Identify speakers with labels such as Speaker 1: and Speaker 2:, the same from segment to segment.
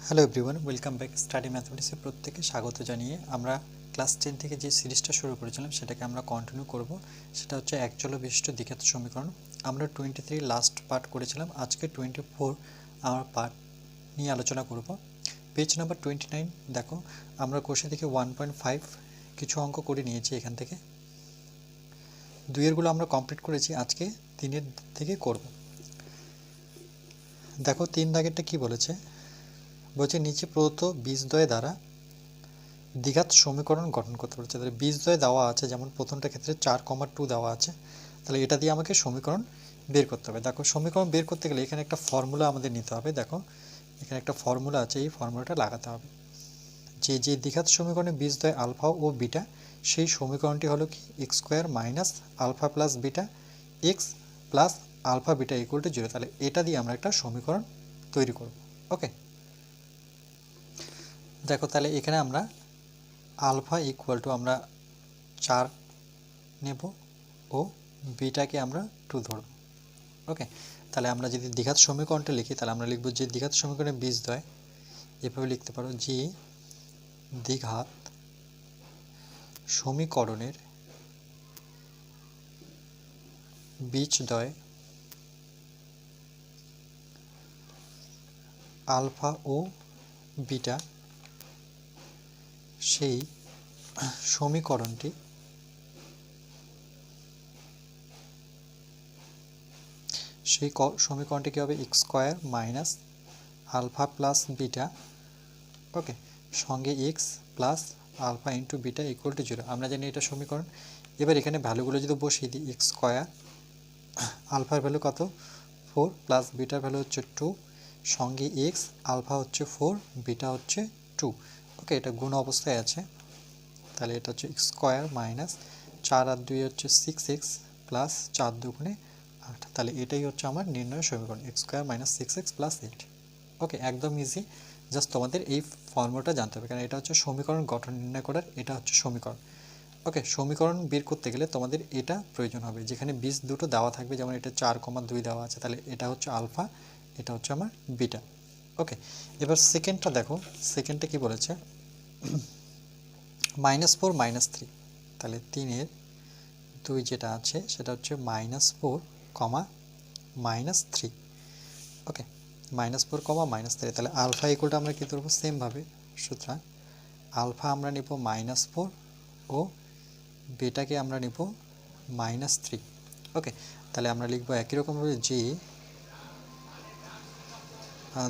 Speaker 1: Hello everyone, welcome back. Study ম্যাথমেটিক্সে প্রত্যেককে স্বাগত জানিয়ে আমরা ক্লাস 10 থেকে যে সিরিজটা শুরু করেছিলাম সেটাকে আমরা কন্টিনিউ করব। সেটা হচ্ছে একচল বিশিষ্ট দ্বিঘাত সমীকরণ। আমরা 23 লাস্ট পার্ট করেছিলাম, আজকে 24 আমার পার্ট নিয়ে আলোচনা করব। পেজ নাম্বার 29 দেখো, আমরা কোশ্চেন থেকে 1.5 কিছু অঙ্ক করে নিয়েছি। এখান থেকে দুইয়েরগুলো আমরা কমপ্লিট করেছি, আজকে তিনের থেকে করব। দেখো 3 দাগেরটা কি বলেছে, বলছে নিচে প্রদত্ত বীজদ্বয় দ্বারা দ্বিঘাত সমীকরণ গঠন করতে বলেছে। তাহলে বীজদ্বয় দেওয়া আছে, যেমন প্রথমটা ক্ষেত্রে 4,2 দেওয়া আছে, তাহলে এটা দিয়ে আমাকে সমীকরণ বের করতে হবে। দেখো সমীকরণ বের করতে গেলে এখানে একটা ফর্মুলা আমাদের নিতে হবে। দেখো এখানে একটা ফর্মুলা আছে, এই ফর্মুলাটা লাগাতে হবে। যে যে দ্বিঘাত সমীকরণে বীজদ্বয় আলফা ও বিটা, সেই সমীকরণটি হলো কি x square minus alpha plus beta x plus alpha beta equal to 0। তাহলে এটা দিয়ে আমরা একটা সমীকরণ তৈরি করব। ওকে, দেখো তাহলে এখানে আমরা আলফা ইকুয়াল টু আমরা 4 নেব ও বিটাকে আমরা 2 ধরব। ওকে, তাহলে আমরা যদি দ্বিঘাত সমীকরণটা লিখি, তাহলে আমরা লিখব যে দ্বিঘাত সমীকরণের বীজদ্বয়, এভাবে লিখতে পারো যে দ্বিঘাত সমীকরণের বীজদ্বয় আলফা ও বিটা, সেই সমীকরণটি কি হবে x square minus alpha plus beta, okay, সঙ্গে x plus alpha into beta equal to 0। আমরা জানি এটা সমীকরণ। এবার এখানে ভ্যালুগুলো যদি বসিয়ে দিই, এক্স স্কোয়ার, আলফার ভ্যালু কত 4 প্লাস বিটার ভ্যালু হচ্ছে 2, সঙ্গে এক্স, আলফা হচ্ছে 4, বিটা হচ্ছে 2। ওকে, এটা গুণ অবস্থায় আছে। তাহলে এটা হচ্ছে এক্স স্কোয়ার মাইনাস 4 আর 2 হচ্ছে 6x প্লাস 4 দুগুণে 8। তাহলে এটাই হচ্ছে আমার নির্ণয় সমীকরণ, x square minus 6x plus 8। ওকে, একদম ইজি। জাস্ট তোমাদের এই ফর্মুলাটা জানতে হবে, কারণ এটা হচ্ছে সমীকরণ গঠন নির্ণয় করার, এটা হচ্ছে সমীকরণ। ওকে, সমীকরণ বের করতে গেলে তোমাদের এটা প্রয়োজন হবে, যেখানে বীজ দুটো দেওয়া থাকবে, যেমন এটা 4,2 দেওয়া আছে, তাহলে এটা হচ্ছে আলফা, এটা হচ্ছে আমার বিটা। ওকে, এবার সেকেন্ডটা দেখো, সেকেন্ডটা কি বলেছে, -4 -3, তাহলে 3-এর 2 যেটা আছে সেটা হচ্ছে -4, -3। ওকে, -4, -3, তাহলে আলফা ইকুয়ালটা আমরা কী ধরবো সেমভাবে। সুতরাং আলফা আমরা নিব -4 ও বিটাকে আমরা নিব -3। ওকে, তাহলে আমরা লিখব একই রকমভাবে যে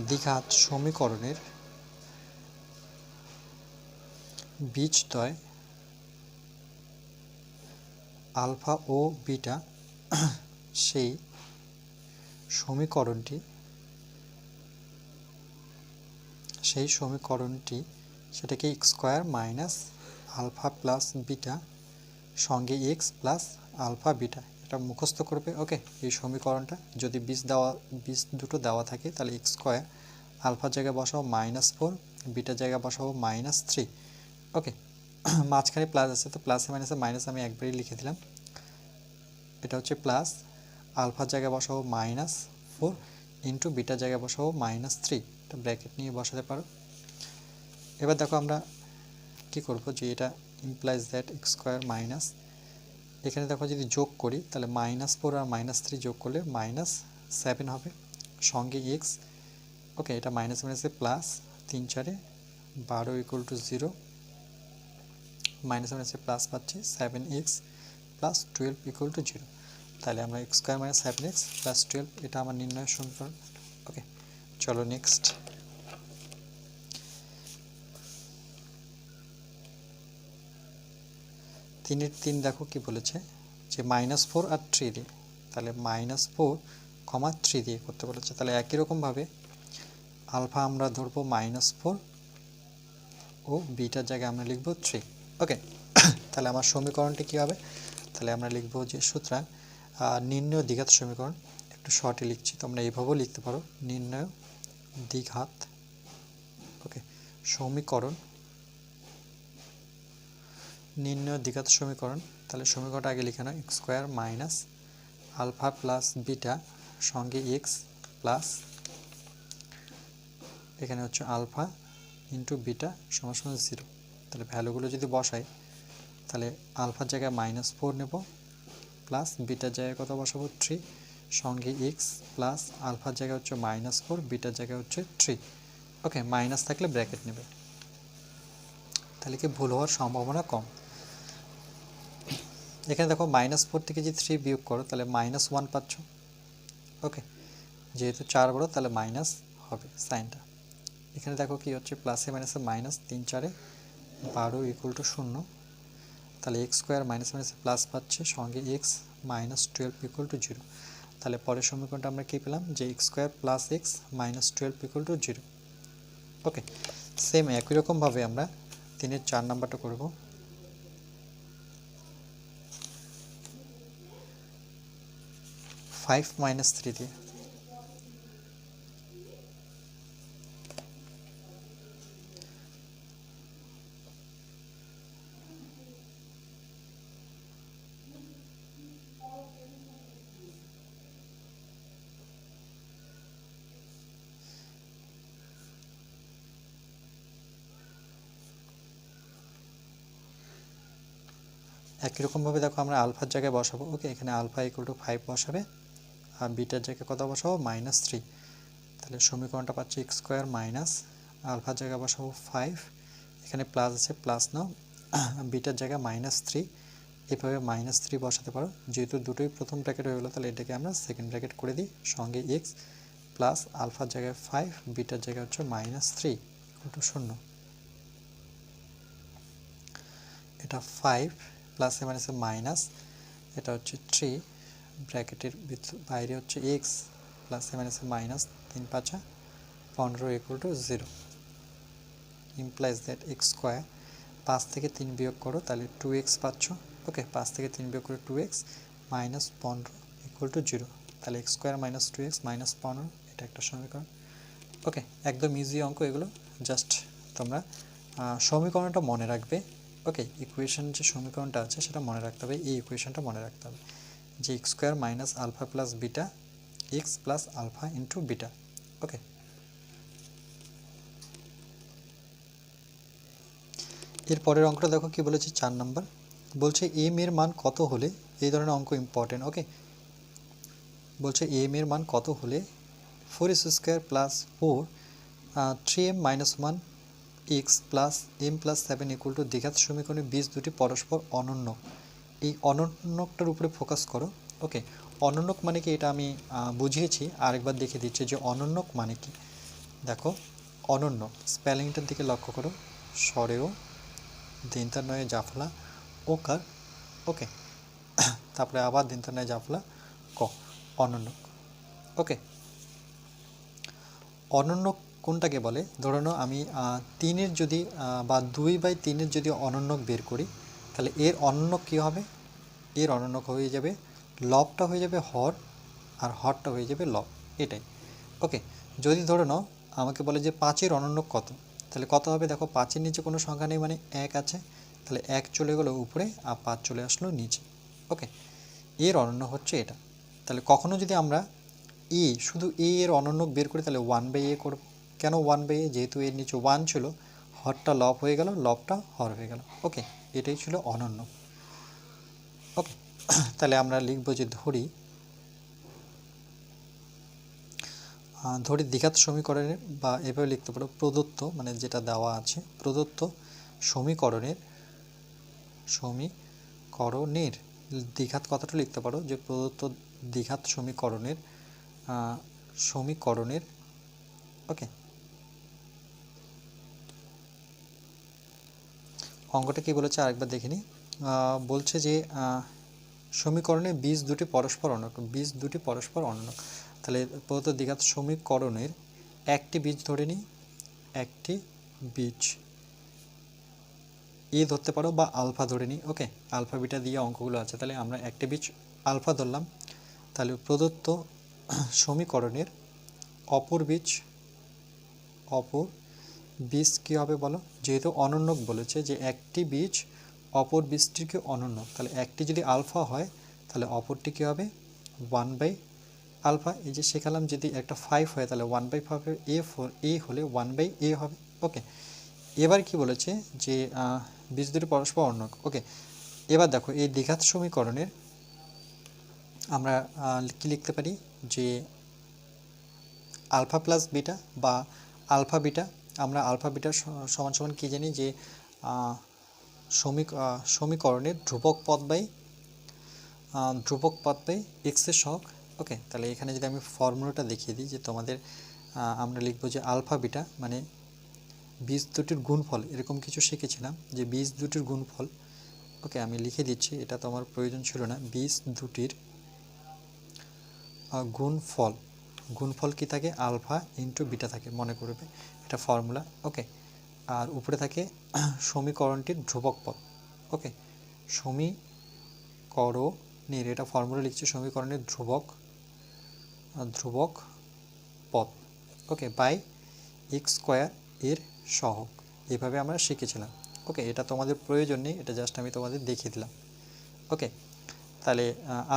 Speaker 1: দ্বিঘাত সমীকরণের বীজদ্বয় আলফা ও বিটা, সেই সমীকরণটি সেটাকে x square minus alpha plus beta সঙ্গে এক্স প্লাস আলফা বিটা, এটা মুখস্থ করবে। ওকে, এই সমীকরণটা যদি বীজ দুটো দেওয়া থাকে, তাহলে এক্স স্কোয়ার, আলফার জায়গায় বসাবো -4, বিটার জায়গায় বসাবো -3। ওকে, মাঝখানে প্লাস আছে, তো প্লাসে মাইনাসে মাইনাস আমি একবারই লিখে দিলাম। এটা হচ্ছে প্লাস, আলফার জায়গায় বসাবো -4 ইন্টু বিটার জায়গায় বসাবো -3, এটা ব্র্যাকেট নিয়ে বসাতে পারো। এবার দেখো আমরা কি করব, যে এটা implies that x square minus, এখানে দেখো যদি যোগ করি তাহলে -4 আর -3 যোগ করলে -7 হবে, সঙ্গে এক্স। ওকে, এটা মাইনাস মাইনাসে প্লাস, 3 4 12 ইকুয়াল টু 0, মাইনাস মাইনাসে প্লাস পাচ্ছি 7x প্লাস 12 ইকুয়াল টু 0। তাহলে আমরা x square minus 7x plus 12, এটা আমার নির্ণয় সমীকরণ। ওকে, চলো নেক্সট। 3-এর 3 দেখো কি বলেছে, যে -4 আর 3 দিয়ে, তাহলে -4, 3 দিয়ে করতে বলেছে। তাহলে একই রকমভাবে আলফা আমরা ধরবো -4 ও বিটার জায়গায় আমরা লিখব 3। ওকে, তাহলে আমার সমীকরণটি কী হবে, তাহলে আমরা লিখব যে সুতরাং নির্ণয় দ্বিঘাত সমীকরণ, একটু শর্টে লিখছি, তোমরা এইভাবেও লিখতে পারো, নির্ণয় দ্বিঘাত, ওকে, সমীকরণ, নির্ণয় দ্বিঘাত সমীকরণ। তাহলে সমীকরণটা আগে লিখে নাও, x square minus alpha plus beta সঙ্গে এক্স প্লাস এখানে হচ্ছে আলফা ইন্টু বিটা সমান সমান 0। তাহলে ভ্যালুগুলো যদি বসাই তাহলে আলফার জায়গায় -4 নেব, প্লাস বিটার জায়গায় কত বসাবো 3, সঙ্গে x প্লাস আলফার জায়গায় হচ্ছে -4, বিটার জায়গায় হচ্ছে 3। ওকে, মাইনাস থাকলে ব্র্যাকেট নেবে, তাহলে কি ভুল হওয়ার সম্ভাবনা কম। এখানে দেখো -4 থেকে যদি 3 বিয়োগ করো তাহলে -1 পাচ্ছ। ওকে, যেহেতু 4 বড় তাহলে মাইনাস হবে সাইনটা। এখানে দেখো কি হচ্ছে প্লাসে মাইনাসে মাইনাস, 3 4 12 = 0। তাহলে x স্কোয়ার মাইনাস মাইনাসে প্লাস পাচ্ছে, সঙ্গে x -12 = 0। তাহলে পরের সমীকরণটা আমরা কী পেলাম যে x স্কোয়ার প্লাস x -12 = 0। ওকে, সেম একই রকমভাবে আমরা 3-এর 4 নাম্বারটা করব। ফাইভ -3 দিয়ে একই রকমভাবে দেখো আমরা আলফার জায়গায় বসাবো। ওকে, এখানে আলফা = 5 বসাবে, আর বিটার জায়গায় কত বসাবো -3। তাহলে সমীকরণটা পাচ্ছি x স্কোয়ার মাইনাস আলফার জায়গায় বসাবো 5, এখানে প্লাস আছে প্লাস নাও, বিটার জায়গায় -3, এভাবে -3 বসাতে পারো। যেহেতু দুটোই প্রথম ব্র্যাকেট হয়ে গেলো তাহলে এটাকে আমরা সেকেন্ড ব্র্যাকেট করে দিই, সঙ্গে x প্লাস আলফার জায়গায় 5, বিটার জায়গায় হচ্ছে -3 = 0। এটা 5 প্লাসে মাইনাসে মাইনাস, এটা হচ্ছে 3, ব্র্যাকেটের বাইরে হচ্ছে x প্লাসে মাইনাসে minus, 3 5 15 = 0, implies that x square 5 থেকে 3 বিয়োগ করো তাহলে 2x পাচ্ছ। ওকে, 5 থেকে 3 বিয়োগ করে 2x -15 = 0। তাহলে x স্কোয়ার -2x -15, এটা একটা সমীকরণ। ওকে, একদম ইজি অঙ্ক এগুলো, জাস্ট তোমরা সমীকরণটা মনে রাখবে। ওকে, ইকুয়েশন যে সমীকরণটা আছে সেটা মনে রাখতে হবে, এই ইকুয়েশনটা মনে রাখতে হবে যে x square minus alpha plus beta x plus alpha into beta. Okay, এর পরের অঙ্কটা দেখো কি বলেছে, 4 নাম্বার বলছে m এর মান কত হলে, এই ধরনের অঙ্ক ইম্পর্টেন্ট। ওকে, বলছে m এর মান কত হলে 4x square plus 4 3m - 1 x plus m plus 7 = দ্বিঘাত সমীকরণের বীজ দুটি পরস্পর অনন্য। এই অনন্যকটার উপরে ফোকাস করো। ওকে, অনন্যক মানে কি এটা আমি বুঝিয়েছি, আরেকবার দেখে দিচ্ছি যে অনন্যক মানে কি। দেখো অনন্য স্পেলিংটার দিকে লক্ষ্য করো, স্বরেও দিনতার নয়ে জাফলা ওকার। ওকে, তারপরে আবার দিনতার নয়ে জাফলা ক, অনন্যক। ওকে, অনন্যক কোনটাকে বলে, ধরে নাও আমি 3-এর যদি বা 2/3-এর যদি অনন্যক বের করি তাহলে এর অনন্যক কী হবে, এর অনন্যক হয়ে যাবে লবটা হয়ে যাবে হর, আর হরটা হয়ে যাবে লব, এটাই। ওকে, যদি ধরে নাও আমাকে বলে যে 5-এর অনন্যক কত, তাহলে কত হবে, দেখো 5-এর নিচে কোনো সংখ্যা নেই মানে 1 আছে, তাহলে 1 চলে গেলো উপরে আর 5 চলে আসলো নিচে। ওকে, এর অনন্য হচ্ছে এটা। তাহলে কখনো যদি আমরা শুধু এর অনন্যক বের করি তাহলে 1/a করব। কেন 1/a, যেহেতু এর নিচে 1 ছিল, হরটা লব হয়ে গেল, লবটা হর হয়ে গেল। ওকে, এটাই ছিল অনন্য। ওকে, তাহলে আমরা লিখব যে ধরি দ্বিঘাত সমীকরণের, বা এভাবে লিখতে পারো প্রদত্ত, মানে যেটা দেওয়া আছে প্রদত্ত সমীকরণের দ্বিঘাত কথাটা লিখতে পারো যে প্রদত্ত দ্বিঘাত সমীকরণের ওকে, অঙ্কটা কি বলেছে আরেকবার দেখে নিই। বলছে যে সমীকরণের বীজ দুটি পরস্পর অনন্য, বীজ দুটি পরস্পর অনন্য। তাহলে প্রদত্ত দ্বিঘাত সমীকরণের একটি বীজ ধরে নিই, একটি বীজ এ ধরতে পারো বা আলফা ধরে নিই। ওকে, আলফা বিটা দিয়ে অঙ্কগুলো আছে, তাহলে আমরা একটি বীজ আলফা ধরলাম। তাহলে প্রদত্ত সমীকরণের অপর বীজ কী হবে বলো, যেহেতু অনন্যক বলেছে যে একটি বীজ অপর বীজটিকে অনন্য, তাহলে একটি যদি আলফা হয় তাহলে অপরটি কী হবে আলফা এই যে শেখালাম যদি একটা 5 হয় তাহলে 1/5 এ হলে 1/a হবে। ওকে, এবার কি বলেছে যে বীজ দুটি পরস্পর অন্য। ওকে, এবার দেখো এই দ্বিঘাত সমীকরণের আমরা কি লিখতে পারি যে আলফা প্লাস বিটা বা আলফা বিটা। আমরা আলফা বিটা সমান সমান কি জানি যে সমীকরণের ধ্রুবক পদ বাই এক্সের সহগ। ওকে, তাহলে এখানে যদি আমি ফর্মুলাটা দেখিয়ে দিই যে তোমাদের আমরা লিখব যে আলফা বিটা মানে বীজ দুটির গুণফল, এরকম কিছু শিখেছিলাম যে বীজ দুটির গুণফল। ওকে, আমি লিখে দিচ্ছি, এটা তো আমার প্রয়োজন ছিল না। বীজ দুটির গুণফল কি থাকে, আলফা ইন্টু বিটা থাকে, মনে করবে এটা ফর্মুলা। ওকে, আর উপরে থাকে সমীকরণটির ধ্রুবক পদ। ওকে, সমীকরণের, এটা ফর্মুলা লিখছি, সমীকরণের ধ্রুবক পদ। ওকে, বাই এক্স স্কোয়ার এর সহগ, এইভাবে আমরা শিখেছিলাম। ওকে, এটা তোমাদের প্রয়োজন নেই, এটা জাস্ট আমি তোমাদের দেখিয়ে দিলাম। ওকে, তাহলে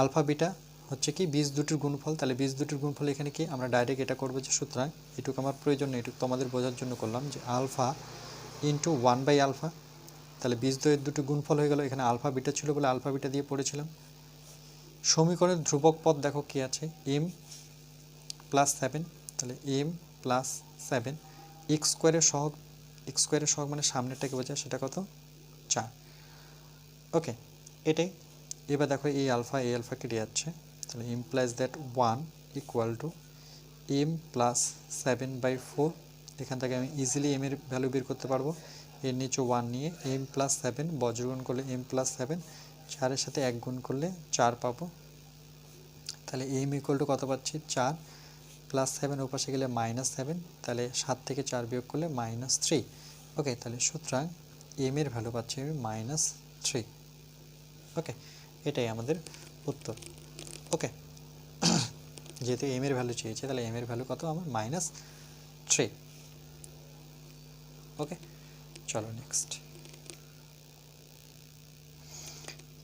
Speaker 1: আলফা বিটা হচ্ছে কি বীজ দুটির গুণফল। তাহলে বীজ দুটির গুণফল এখানে কি আমরা ডাইরেক্ট এটা করবো যে, সুতরাং এটুকু আমার প্রয়োজন নেই, এটুকু তোমাদের বোঝার জন্য করলাম যে আলফা ইন্টু 1/আলফা। তাহলে বীজ দুটি গুণফল হয়ে গেল, এখানে আলফা বিটা ছিল বলে আলফা বিটা দিয়ে পড়েছিলাম। সমীকরণের ধ্রুবক পদ দেখো কি আছে, m + 7। তাহলে m + 7 এক্স স্কোয়ারের সহগ মানে সামনেরটাকে বোঝায়, সেটা কত, 4। ওকে, এটাই। এবার দেখো এই আলফা কেটে যাচ্ছে, তাহলে implies that 1 = m + 7/4। এখান থেকে আমি ইজিলি m এর ভ্যালু বের করতে পারবো। এর নিচে 1 নিয়ে m + 7 বজ্রগুণ করলে m + 7, 4-এর সাথে 1 গুণ করলে 4 পাবো। তাহলে m = কত পাচ্ছি, 4 + 7 ওপাশে গেলে -7, তাহলে 7 থেকে 4 বিয়োগ করলে -3। ওকে, তাহলে সুতরাং m এর ভ্যালু পাচ্ছি আমি -3। ওকে, এটাই আমাদের উত্তর। ওকে, যেহেতু m এর ভ্যালু চেয়েছে তাহলে m এর ভ্যালু কত আমার -3। ওকে, চলো নেক্সট।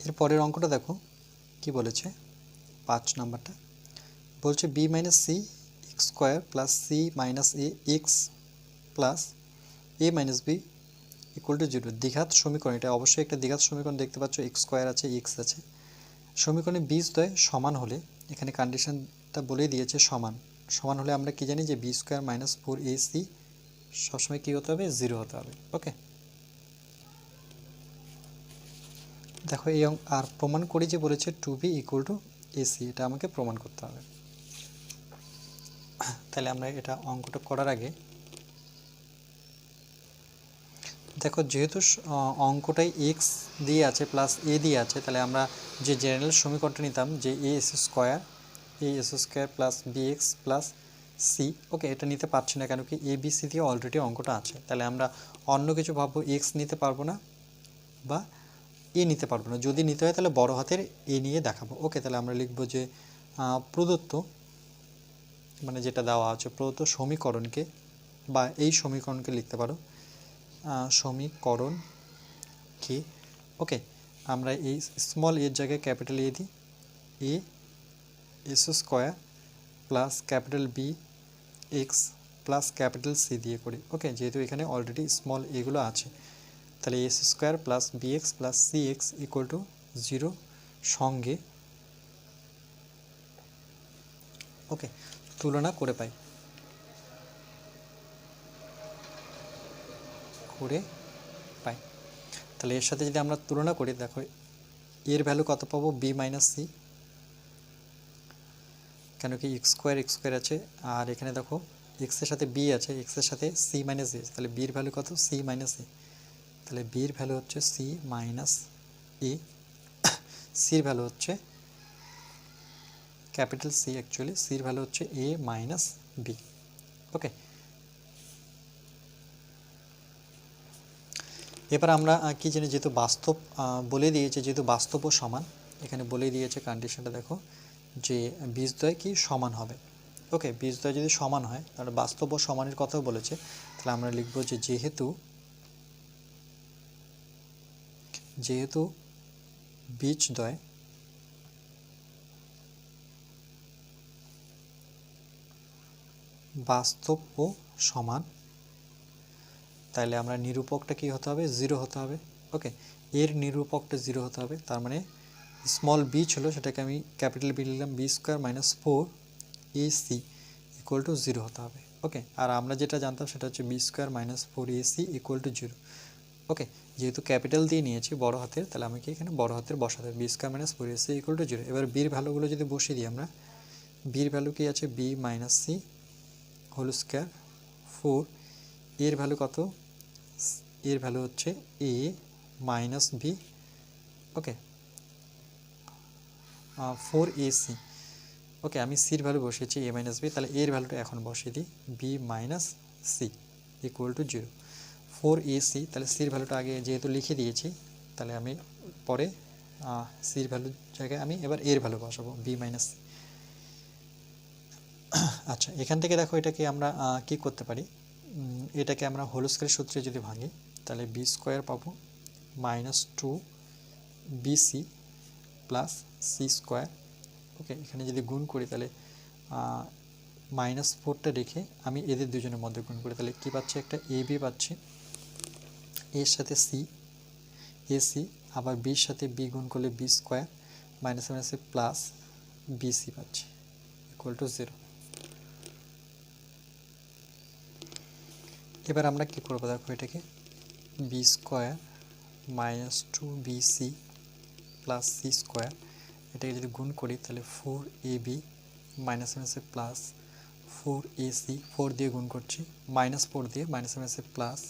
Speaker 1: এর পরের অঙ্কটা দেখো কি বলেছে, 5 নাম্বারটা বলছে b - c x² + c - a x + a - b = 0। দ্বিঘাত সমীকরণ, এটা অবশ্যই একটা দ্বিঘাত সমীকরণ, দেখতে পাচ্ছ x² আছে x আছে। সমীকরণে বীজদ্বয় সমান হলে, এখানে কন্ডিশনটা বলেই দিয়েছে সমান হলে আমরা কি জানি যে b² - 4ac সবসময় কী হতে হবে, 0 হতে হবে। ওকে, দেখো এই আর প্রমাণ করি যে বলেছে 2b = ac, এটা আমাকে প্রমাণ করতে হবে। তাহলে আমরা এটা অঙ্কটা করার আগে দেখো, যেহেতু অঙ্কটাই x দিয়ে আছে প্লাস a দিয়ে আছে, তাহলে আমরা যে জেনারেল সমীকরণটা নিতাম যে as² + bx + c। ওকে, এটা নিতে পারছি না, কেন কি a b c দিয়ে অলরেডি অঙ্কটা আছে। তাহলে আমরা অন্য কিছু ভাববো, x নিতে পারবো না বা a নিতে পারবো না। যদি নিতে হয় তাহলে বড় হাতের a নিয়ে দেখাবো। ওকে, তাহলে আমরা লিখবো যে প্রদত্ত, মানে যেটা দেওয়া আছে প্রদত্ত সমীকরণকে, বা এই সমীকরণকে লিখতে পারো সমীকরণ কি। ওকে, আমরা এই স্মল এর জায়গায় ক্যাপিটাল এ দিই, a s² + capital B x + capital C দিয়ে করি। ওকে, যেহেতু এখানে অলরেডি স্মল এগুলো আছে, তাহলে s² + bx + cx = 0 সঙ্গে, ওকে, তুলনা করে পাই, তাহলে এর সাথে যদি আমরা তুলনা করি, দেখো এর ভ্যালু কত পাবো, b - c, কেন কি x² আছে, আর এখানে দেখো x এর সাথে b আছে, x এর সাথে c - a, তাহলে b এর ভ্যালু কত, c - a, তাহলে b এর ভ্যালু হচ্ছে c - a, c এর ভ্যালু হচ্ছে ক্যাপিটাল C, অ্যাকচুয়ালি c এর ভ্যালু হচ্ছে a - b। ওকে, এবার আমরা কি জানি, যেহেতু বাস্তব বলে দিয়েছে, যেহেতু বাস্তব ও সমান, এখানে বলে দিয়েছে কন্ডিশনটা দেখো যে বীজদ্বয় কি সমান হবে। ওকে, বীজদ্বয় যদি সমান হয় তাহলে বাস্তব ও সমানের কথাও বলেছে, তাহলে আমরা লিখবো যে যেহেতু বীজদ্বয় বাস্তব ও সমান, তাহলে আমরা নিরূপকটা কি হতে হবে, 0 হতে হবে। ওকে, এর নিরূপকটা 0 হতে হবে, তার মানে স্মল বি ছিল সেটাকে আমি ক্যাপিটাল বি লিখলাম, B square minus 4ac equal to 0 হতে হবে। ওকে, আর আমরা যেটা জানতাম সেটা হচ্ছে B square minus 4ac equal to 0। Okay, যেহেতু ক্যাপিটাল দিয়ে নিয়েছি বড় হাতের, তাহলে আমাকে এখানে বড় হাতের বসাতে হবে, B square minus 4ac equal to 0। এবার বির ভ্যালুগুলো যদি বসিয়ে দিই আমরা, বির ভ্যালু কি আছে, B minus C whole square 4, এর ভ্যালু কত, এর ভ্যালু হচ্ছে এ মাইনাস বি। ওকে, 4ac। ওকে, আমি সির ভ্যালু বসিয়েছি এ মাইনাস বি, তাহলে এর ভ্যালুটা এখন বসিয়ে দিই, B minus C equal to 0। 4ac, তাহলে সির ভ্যালুটা আগে যেহেতু লিখে দিয়েছি, তাহলে আমি পরে সির ভ্যালুর জায়গায় আমি এবার এর ভ্যালু বসাবো, বি মাইনাস সি। আচ্ছা, এখান থেকে দেখো এটাকে আমরা কি করতে পারি, এটাকে আমরা হোল স্কয়ার সূত্রে যদি ভাঙি, তাহলে বি স্কোয়ার পাবো minus 2bc plus C square. Okay, এখানে যদি গুণ করি তাহলে -4টা রেখে আমি এদের দুজনের মধ্যে গুণ করি, তাহলে কী পাচ্ছি, একটা এ বি পাচ্ছি, এর সাথে সি এসি, আবার বির সাথে বি গুণ করলে বি স্কোয়ার মাইনাস মাইনাসে প্লাস বিসি পাচ্ছি ইকুয়াল টু 0। এবার আমরা কী করবো, দেখো এটাকে B square minus 2bc plus C square, এটাকে যদি গুণ করি তাহলে 4ab মাইনাস মাইনাসে প্লাস 4ac, 4 দিয়ে গুণ করছি, -4 দিয়ে মাইনাস মাইনাসে প্লাস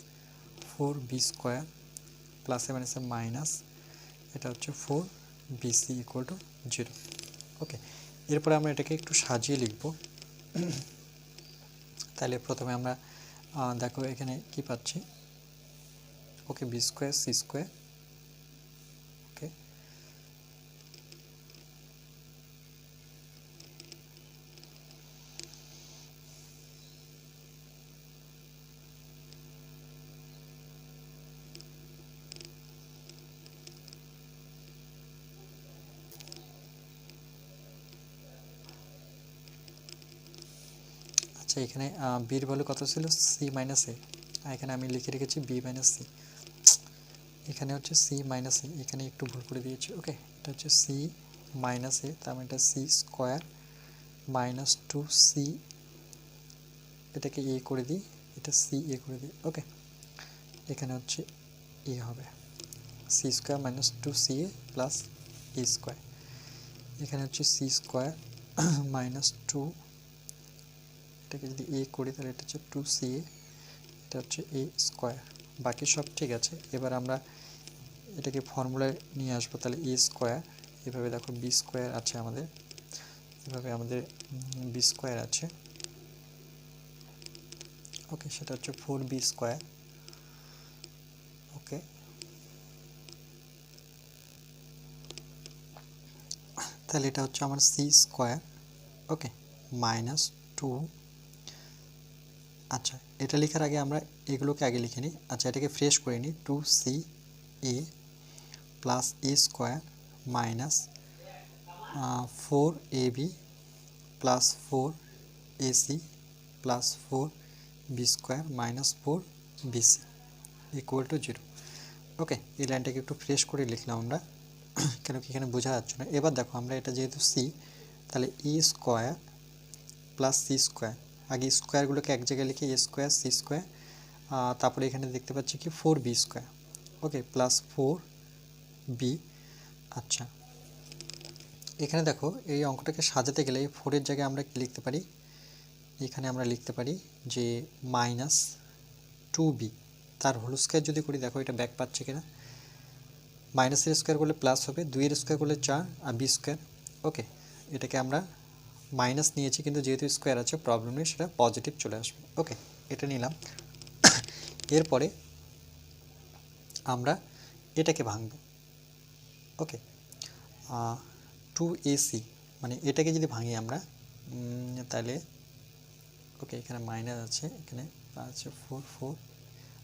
Speaker 1: 4b স্কোয়ার প্লাসে মাইনাসে মাইনাস, এটা হচ্ছে 4bc ইকুয়াল টু 0। ওকে, এরপরে আমরা এটাকে একটু সাজিয়ে লিখব। তাহলে প্রথমে আমরা দেখো এখানে কি পাচ্ছি, ওকে, বি স্কোয়ার সি স্কোয়ার। ওকে, আচ্ছা, এখানে বির ভ্যালু কত ছিল, সি মাইনাস এ, এখানে আমি লিখে রেখেছি বি মাইনাস সি, এখানে হচ্ছে সি মাইনাস এ, এখানে একটু ভুল করে দিয়েছি। ওকে, এটা হচ্ছে সি মাইনাস এ, তার মানে এটা সি স্কোয়ার মাইনাস 2c, এটাকে এ করে দিই, এটা সি এ করে দিই। ওকে, এখানে হচ্ছে এ হবে c square minus 2ca plus a square, এখানে হচ্ছে সি স্কোয়ার মাইনাস 2, এটাকে যদি এ করি তাহলে এটা হচ্ছে 2ca, এটা হচ্ছে এ স্কোয়ার, বাকি সব ঠিক আছে। এবার আমরা এটাকে ফর্মুলায় নিয়ে আসবো, তাহলে এ স্কোয়ার, এভাবে দেখো বি স্কোয়ার আছে আমাদের, এভাবে আমাদের বি স্কোয়ার আছে। ওকে, সেটা হচ্ছে 4b স্কোয়ার। ওকে, তাহলে এটা হচ্ছে আমার সি স্কোয়ার। ওকে, মাইনাস 2। আচ্ছা, এটা লেখার আগে আমরা এগুলোকে আগে লিখে নিই। আচ্ছা, এটাকে ফ্রেশ করে নিই, 2ca plus a square minus 4ab plus 4ac plus 4b square minus 4bc equal to 0। ওকে, এই লাইনটাকে একটু ফ্রেশ করে লিখলাম আমরা, কেন কি এখানে বোঝা যাচ্ছে না। এবার দেখো আমরা এটা যেহেতু সি, তাহলে এ স্কোয়ার প্লাস সি স্কোয়ার, আগে স্কোয়ারগুলোকে এক জায়গায় লিখে এ স্কোয়ার সি স্কোয়ার, তারপরে এখানে দেখতে পাচ্ছি কি 4b স্কোয়ার। ওকে, প্লাস 4b। আচ্ছা, এখানে দেখো এই অঙ্কটাকে সাজাতে গেলে এই 4-এর জায়গায় আমরা কি লিখতে পারি, এখানে আমরা লিখতে পারি যে মাইনাস 2b, তার হোল স্কোয়ার যদি করি, দেখো এটা ব্যাক পাচ্ছে কিনা, মাইনাসের স্কোয়ার করলে প্লাস হবে, 2-এর স্কোয়ার করলে 4 আর বি স্কোয়ার। ওকে, এটাকে আমরা মাইনাস নিয়েছি, কিন্তু যেহেতু স্কোয়ার আছে প্রবলেম নেই, সেটা পজিটিভ চলে আসবে। ওকে, এটা নিলাম। এরপরে আমরা এটাকে ভাঙব। ওকে, 2ac, মানে এটাকে যদি ভাঙি আমরা, তাহলে ওকে, এখানে মাইনাস আছে, এখানে আছে 4।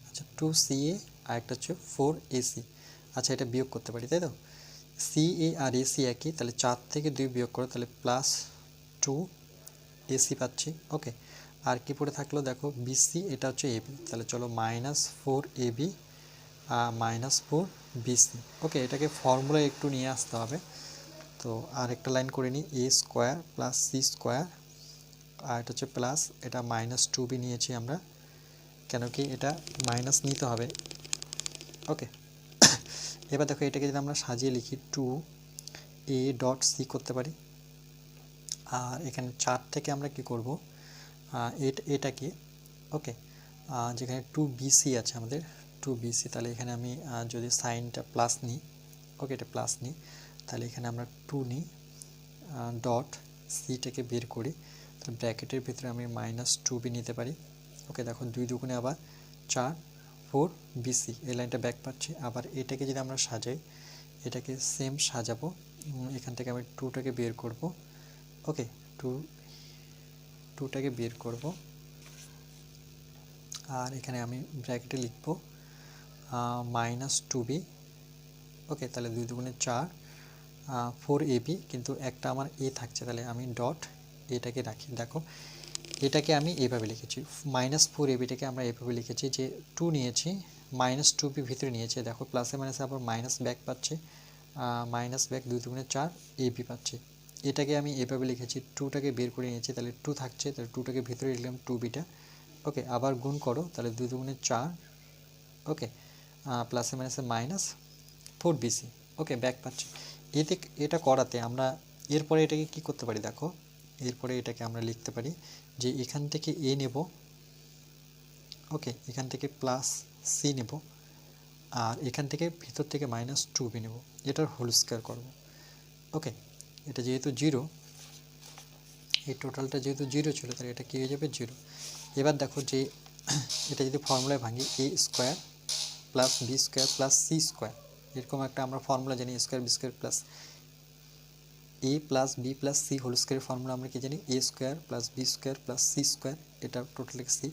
Speaker 1: আচ্ছা, 2ca আর একটা হচ্ছে 4ac। আচ্ছা, এটা বিয়োগ করতে পারি, তাই তো, ca আর ac একই, তাহলে 4 থেকে 2 বিয়োগ করো, তাহলে প্লাস 2ac পাচ্ছি। ওকে, আর কি পড়ে থাকলো দেখো বিসি, এটা হচ্ছে এবি, তাহলে চলো -4ab -4bc। ওকে, এটাকে ফর্মুলায় একটু নিয়ে আসতে হবে। তো আরেকটা লাইন করে নিই, a square plus C square, আর এটা হচ্ছে প্লাস, এটা -2b নিয়েছি আমরা, কেন কি এটা মাইনাস নিতে হবে। ওকে, এবার দেখো এটাকে যদি আমরা সাজিয়ে লিখি 2a.c করতে পারি। আর এখানে 4 থেকে আমরা কি করব, এটাকে, ওকে, যেখানে 2bc আছে আমাদের 2bc, তাহলে এখানে আমি যদি সাইনটা প্লাস নিই, ওকে, এটা প্লাস নিই, তাহলে এখানে আমরা 2 নিই, ডট সিটাকে বের করি, তাহলে ব্র্যাকেটের ভিতরে আমি -2b নিতে পারি। ওকে, দেখো 2 দুগুণে আবার 4 4bc, এই লাইনটা ব্যাক পাচ্ছি। আবার এটাকে যদি আমরা সাজাই, এটাকে সেম সাজাবো, এখান থেকে আমি 2টাকে বের করব। ওকে, 2টাকে বের করব, আর এখানে আমি ব্র্যাকেটে লিখব -2b। ওকে, তাহলে 2 দুগুণে 4 4ab, কিন্তু একটা আমার এ থাকছে, তাহলে আমি ডট এটাকে রাখি। দেখো এটাকে আমি এইভাবে লিখেছি, -4ab-টাকে আমরা এইভাবে লিখেছি যে 2 নিয়েছি, -2b ভিতরে নিয়েছি, দেখো প্লাসে মাইনাসে আবার মাইনাস ব্যাক পাচ্ছে, মাইনাস ব্যাক 2 দুগুণে 4 ab পাচ্ছে। এটাকে আমি এভাবে লিখেছি, 2টাকে বের করে নিয়েছি, তাহলে 2 থাকছে, তাহলে 2টাকে ভিতরে লিখলাম 2bটা। ওকে, আবার গুণ করো, তাহলে 2 দুগুণে 4, ওকে, প্লাসে মাইনাসে -4bc। ওকে, ব্যাক পাচ্ছি। এটা করাতে আমরা এরপরে এটাকে কি করতে পারি, দেখো এরপরে এটাকে আমরা লিখতে পারি যে এখান থেকে a নেব, ওকে, এখান থেকে প্লাস সি নেব, আর এখান থেকে ভিতর থেকে -2b নেব, এটার হোল স্কয়ার করব। ওকে, এটা যেহেতু 0, এই টোটালটা যেহেতু 0 ছিল, তাহলে এটা কি হয়ে যাবে 0। এবার দেখো যে এটা যদি ফর্মুলায় ভাঙি, a square plus B square plus C square, এরকম একটা আমরা ফর্মুলা জানি, square B square plus a plus B plus C whole স্কোয়ারের ফর্মুলা আমরা কি জানি, a square plus B square plus C square, এটা টোটাল সি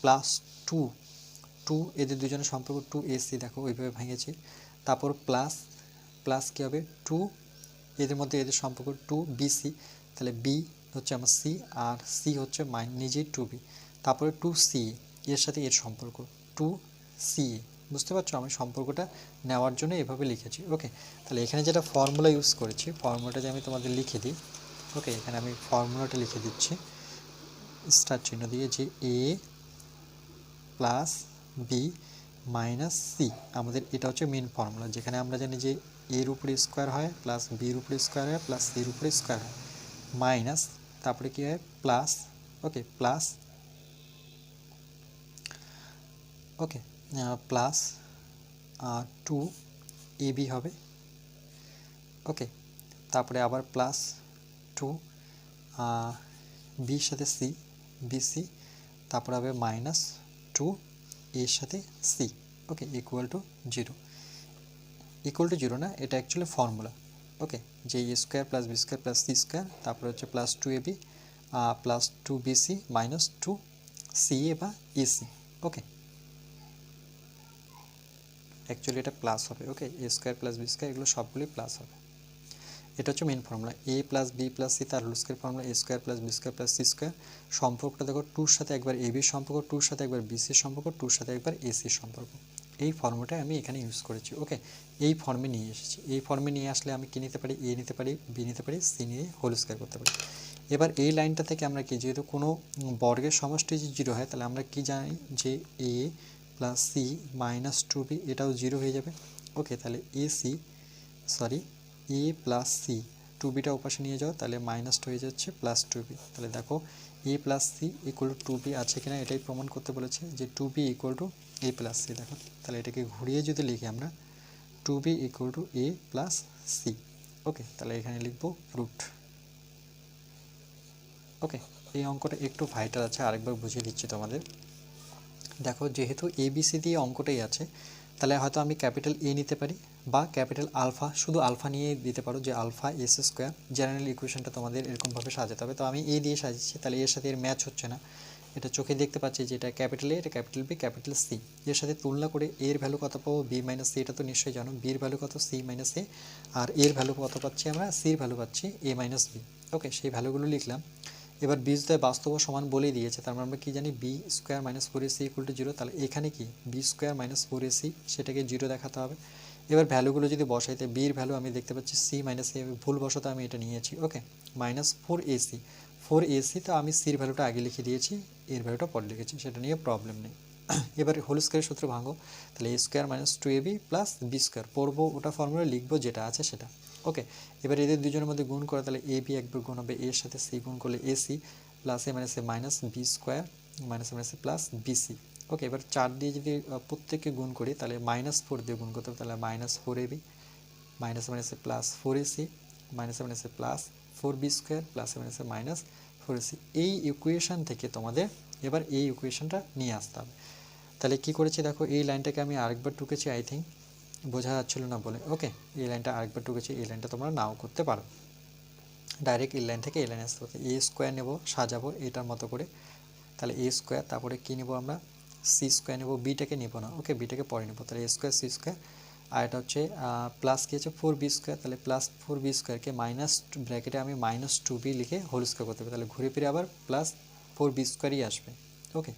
Speaker 1: প্লাস 2 এদের দুজনের সম্পর্ক 2ac, দেখো ওইভাবে ভেঙেছি। তারপর প্লাস প্লাস কী হবে 2, এদের মধ্যে এদের সম্পর্ক 2bc, তাহলে b হচ্ছে আমার c, আর c হচ্ছে নিজেই 2b, তারপরে 2ca, এর সাথে এর সম্পর্ক 2ca। বুঝতে পারছো, আমি সম্পর্কটা নেওয়ার জন্য এভাবে লিখেছি। ওকে, তাহলে এখানে যেটা ফর্মুলা ইউজ করেছি, ফর্মুলাটা যে আমি তোমাদের লিখে দিই। ওকে, এখানে আমি ফর্মুলাটা লিখে দিচ্ছি স্টার চিহ্ন দিয়ে, যে a plus B minus C, আমাদের এটা হচ্ছে মেন ফর্মুলা, যেখানে আমরা জানি যে এর উপরে স্কোয়ার হয় প্লাস বির উপরে স্কোয়ার হয় প্লাস সির উপরে স্কোয়ার হয়, মাইনাস তারপরে কী হয় প্লাস, ওকে, প্লাস, ওকে, প্লাস 2ab হবে। ওকে, তারপরে আবার প্লাস 2 বির সাথে সি, বিসি, তারপরে হবে -2 এর সাথে সি। ওকে, ইকুয়াল টু 0 না, এটা অ্যাকচুয়ালি ফর্মুলা। ওকে, যে A square plus B square plus C square, তারপরে হচ্ছে plus 2ab plus 2bc minus 2ca বা এসি। ওকে, অ্যাকচুয়ালি এটা প্লাস হবে। Okay, A square plus B square এগুলো সবগুলোই প্লাস হবে। এটা হচ্ছে main formula, a plus B plus C, তার whole square formula a square plus B square plus C square. সম্পর্কটা দেখো 2-র সাথে একবার a বির সম্পর্ক, 2-র সাথে একবার বি সির সম্পর্ক, 2-র সাথে একবার এ সির সম্পর্ক। এই ফর্মুলাটাই আমি এখানে ইউজ করেছি। ওকে, এই ফর্মে নিয়ে এসেছি। এই ফর্মে নিয়ে আসলে আমি কী নিতে পারি, a নিতে পারি, বি নিতে পারি, সি নিয়ে হোল স্কোয়ার করতে পারি। এবার এই লাইনটা থেকে আমরা কি, যেহেতু কোনো বর্গের সমষ্টি যদি 0 হয়, তাহলে আমরা কি জানি যে a plus C minus 2b, এটাও 0 হয়ে যাবে। ওকে, তাহলে a প্লাস সি 2bটা ওপাশে নিয়ে যাও, তাহলে মাইনাস হয়ে যাচ্ছে প্লাস 2b। তাহলে দেখো a plus C equal to 2b আছে কিনা এটাই প্রমাণ করতে বলেছে, যে 2b equal to a plus C. দেখো, তাহলে এটাকে ঘুরিয়ে যদি লিখি আমরা, 2b equal to a plus C. Okay, তাহলে এখানে লিখবো রুট। ওকে, এই অঙ্কটা একটু ভাইটাল আছে, আরেকবার বুঝিয়ে দিচ্ছি তোমাদের। দেখো, যেহেতু ABC দিয়ে অঙ্কটাই আছে, তাহলে হয়তো আমি ক্যাপিটাল A নিতে পারি, বা ক্যাপিটাল আলফা, শুধু আলফা নিয়ে দিতে পারো, যে আলফা এস স্কোয়ার। জেনারেল ইকুয়েশনটা তোমাদের এরকমভাবে সাজাতে হবে। তো আমি A দিয়ে সাজিয়েছি, তাহলে এর সাথে এর ম্যাচ হচ্ছে না, এটা চোখে দেখতে পাচ্ছি যে এটা ক্যাপিটাল A, এটা ক্যাপিটাল B, ক্যাপিটাল C। এর সাথে তুলনা করে এর ভ্যালু কত পাবো, B মাইনাস সি, এটা তো নিশ্চয়ই জানো। বির ভ্যালু কত, C মাইনাস A, আর এর ভ্যালু কত পাচ্ছি আমরা, সির ভ্যালু পাচ্ছি A মাইনাস B। ওকে, সেই ভ্যালুগুলো লিখলাম। এবার বি দ্বয় বাস্তব ও সমান বলেই দিয়েছে, তার মানে আমরা কি জানি B square minus four AC equal to zero, তাহলে এখানে কি B square minus four AC সেটাকে জিরো দেখাতে হবে। এবার ভ্যালুগুলো যদি বসাই, তাই বির ভ্যালু আমি দেখতে পাচ্ছি সি মাইনাস এ, ভুলবশত আমি এটা নিয়েছি, ওকে, মাইনাস ফোর এসি, তো আমি সির ভ্যালুটা আগে লিখে দিয়েছি, এর ভ্যালুটা পরে লিখেছি, সেটা নিয়ে প্রবলেম নেই। এবার হোল স্কোয়ারের সূত্র ভাঙো, তাহলে এ square minus two A B plus B square, পড়বো ওটা ফর্মুলা, লিখবো যেটা আছে সেটা, ওকে। এবার এদের দুজনের মধ্যে গুণ করে, তাহলে এ বি একবার গুণ হবে এর সাথে সি, গুণ করলে এসি প্লাস এ মাইনাস এ মাইনাস বি স্কোয়ার মাইনাস এ মাইনাস এ প্লাস বিসি, ওকে। এবার 4 দিয়ে যদি প্রত্যেককে গুণ করি, তাহলে মাইনাস ফোর দিয়ে গুণ করতে হবে, তাহলে minus four A B minus মাইনাসে প্লাস ফোর এসি মাইনাস মাইনাসে plus four B square plus মাইনাসে মাইনাস ফোর এসি। এই ইকুয়েশান থেকে তোমাদের এবার এই ইকুয়েশানটা নিয়ে আসতে হবে। তাহলে কি করেছি দেখো, এই লাইনটাকে আমি আরেকবার টুকেছি, আই থিঙ্ক বোঝা যাচ্ছিল না বলে, ওকে। এই লাইনটা আরেকবার টুকেছি, এই লাইনটা তোমরা নাও করতে পারো, ডাইরেক্ট এই লাইন থেকে এই লাইনে আসতে পারো। এ স্কোয়ার নেবো, সাজাবো এটার মতো করে, তাহলে এ স্কোয়ার, তারপরে কী নেবো আমরা, সি স্কোয়ার নেবো, বিটাকে নেবো না, ওকে, বিটাকে পরে নেবো, তাহলে এ স্কোয়ার সি স্কোয়ার, আর এটা হচ্ছে প্লাস কী হচ্ছে ফোর বি স্কোয়ার, তাহলে প্লাস ফোর বি স্কোয়ারকে মাইনাস ব্র্যাকেটে আমি মাইনাস টু বি লিখে হোল স্কোয়ার করতে হবে, তাহলে ঘুরে ফিরে আবার প্লাস ফোর বি স্কোয়ারই আসবে, ওকে।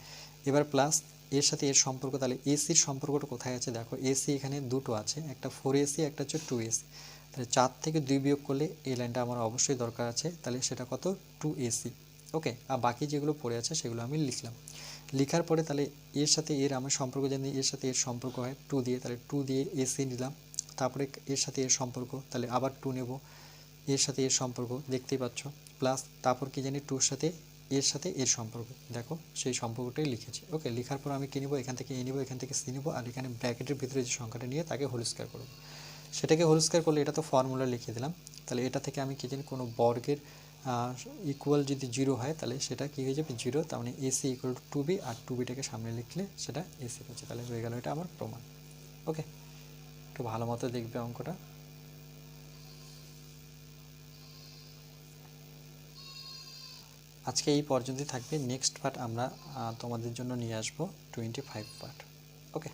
Speaker 1: এবার প্লাস এর সাথে এর সম্পর্ক, তাহলে এসির সম্পর্কটা কোথায় আছে দেখো, এসি এখানে দুটো আছে, একটা ফোর এসি একটা হচ্ছে টু এসি, তাহলে 4 থেকে 2 বিয়োগ করলে এই লাইনটা আমার অবশ্যই দরকার আছে, তাহলে সেটা কত, টু এসি, ওকে। আর বাকি যেগুলো পড়ে আছে সেগুলো আমি লিখলাম, লেখার পরে তাহলে এর সাথে এর আমার সম্পর্ক জানি, এর সাথে এর সম্পর্ক হয় টু দিয়ে, তাহলে টু দিয়ে এসি নিলাম, তারপরে এর সাথে এর সম্পর্ক, তাহলে আবার টু নেব, এর সাথে এর সম্পর্ক দেখতেই পাচ্ছ, প্লাস তারপর কি জানি টুর সাথে এর সম্পর্ক, দেখো সেই সম্পর্কটাই লিখেছি, ওকে। লেখার পর আমি কী নেবো, এখান থেকে এ নেবো, এখান থেকে সি নেবো, আর এখানে ব্র্যাকেটের ভিতরে যে সংখ্যাটা নিয়ে তাকে হোল স্কোয়ার করবো, সেটাকে হোল স্কোয়ার করলে এটা তো ফর্মুলা লিখে দিলাম, তাহলে এটা থেকে আমি কি জানি কোনো বর্গের ইকুয়াল যদি জিরো হয় তাহলে সেটা কী হয়ে যাবে, জিরো, তার মানে AC equal to two B, আর টু বিটাকে সামনে লিখলে সেটা এসি হচ্ছে, তাহলে হয়ে গেল এটা আমার প্রমাণ, ওকে। একটু ভালো মতো দেখবে অঙ্কটা। আজকে এই পর্যন্তই থাকবে, নেক্সট পার্ট আমরা তোমাদের জন্য নিয়ে আসবো 25 পার্ট, ওকে।